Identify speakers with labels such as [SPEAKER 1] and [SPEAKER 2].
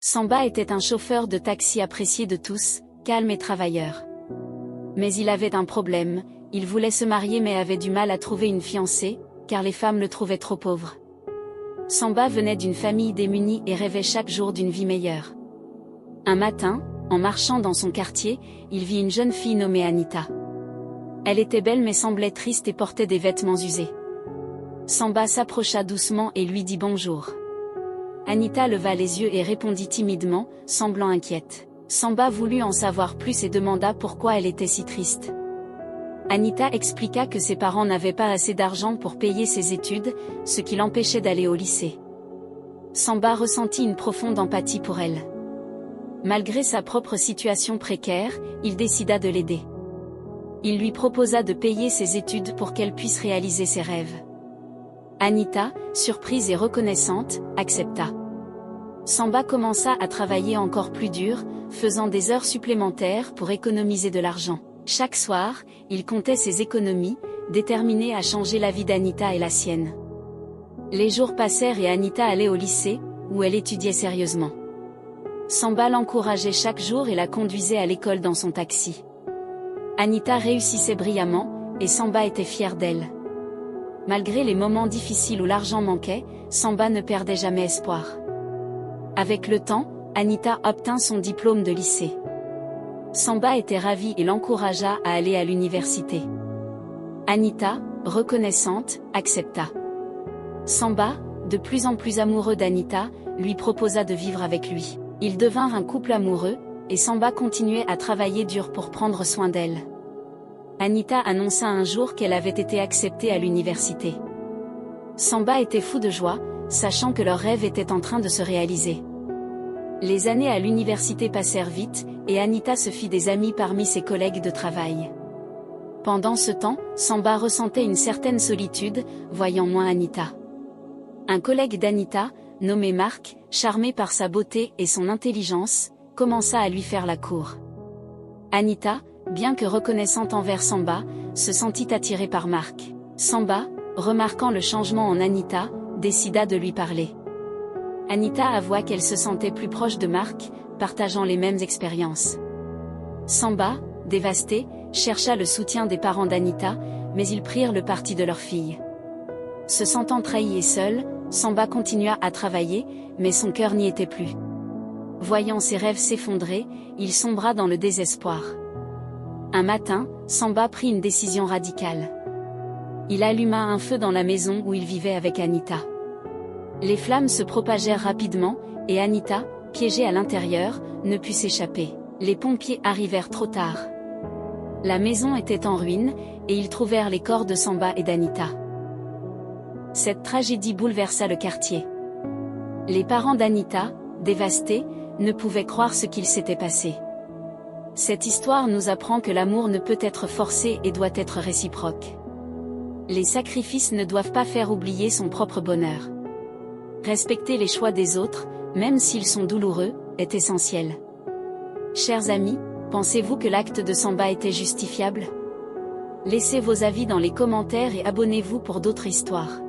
[SPEAKER 1] Samba était un chauffeur de taxi apprécié de tous, calme et travailleur. Mais il avait un problème, il voulait se marier mais avait du mal à trouver une fiancée, car les femmes le trouvaient trop pauvre. Samba venait d'une famille démunie et rêvait chaque jour d'une vie meilleure. Un matin, en marchant dans son quartier, il vit une jeune fille nommée Anita. Elle était belle mais semblait triste et portait des vêtements usés. Samba s'approcha doucement et lui dit bonjour. Anita leva les yeux et répondit timidement, semblant inquiète. Samba voulut en savoir plus et demanda pourquoi elle était si triste. Anita expliqua que ses parents n'avaient pas assez d'argent pour payer ses études, ce qui l'empêchait d'aller au lycée. Samba ressentit une profonde empathie pour elle. Malgré sa propre situation précaire, il décida de l'aider. Il lui proposa de payer ses études pour qu'elle puisse réaliser ses rêves. Anita, surprise et reconnaissante, accepta. Samba commença à travailler encore plus dur, faisant des heures supplémentaires pour économiser de l'argent. Chaque soir, il comptait ses économies, déterminé à changer la vie d'Anita et la sienne. Les jours passèrent et Anita allait au lycée, où elle étudiait sérieusement. Samba l'encourageait chaque jour et la conduisait à l'école dans son taxi. Anita réussissait brillamment, et Samba était fier d'elle. Malgré les moments difficiles où l'argent manquait, Samba ne perdait jamais espoir. Avec le temps, Anita obtint son diplôme de lycée. Samba était ravi et l'encouragea à aller à l'université. Anita, reconnaissante, accepta. Samba, de plus en plus amoureux d'Anita, lui proposa de vivre avec lui. Ils devinrent un couple amoureux, et Samba continuait à travailler dur pour prendre soin d'elle. Anita annonça un jour qu'elle avait été acceptée à l'université. Samba était fou de joie, sachant que leur rêve était en train de se réaliser. Les années à l'université passèrent vite, et Anita se fit des amis parmi ses collègues de travail. Pendant ce temps, Samba ressentait une certaine solitude, voyant moins Anita. Un collègue d'Anita, nommé Marc, charmé par sa beauté et son intelligence, commença à lui faire la cour. Anita, bien que reconnaissante envers Samba, se sentit attirée par Marc. Samba, remarquant le changement en Anita, décida de lui parler. Anita avoua qu'elle se sentait plus proche de Marc, partageant les mêmes expériences. Samba, dévasté, chercha le soutien des parents d'Anita, mais ils prirent le parti de leur fille. Se sentant trahi et seul, Samba continua à travailler, mais son cœur n'y était plus. Voyant ses rêves s'effondrer, il sombra dans le désespoir. Un matin, Samba prit une décision radicale. Il alluma un feu dans la maison où il vivait avec Anita. Les flammes se propagèrent rapidement, et Anita, piégée à l'intérieur, ne put s'échapper. Les pompiers arrivèrent trop tard. La maison était en ruine, et ils trouvèrent les corps de Samba et d'Anita. Cette tragédie bouleversa le quartier. Les parents d'Anita, dévastés, ne pouvaient croire ce qu'il s'était passé. Cette histoire nous apprend que l'amour ne peut être forcé et doit être réciproque. Les sacrifices ne doivent pas faire oublier son propre bonheur. Respecter les choix des autres, même s'ils sont douloureux, est essentiel. Chers amis, pensez-vous que l'acte de Samba était justifiable? Laissez vos avis dans les commentaires et abonnez-vous pour d'autres histoires.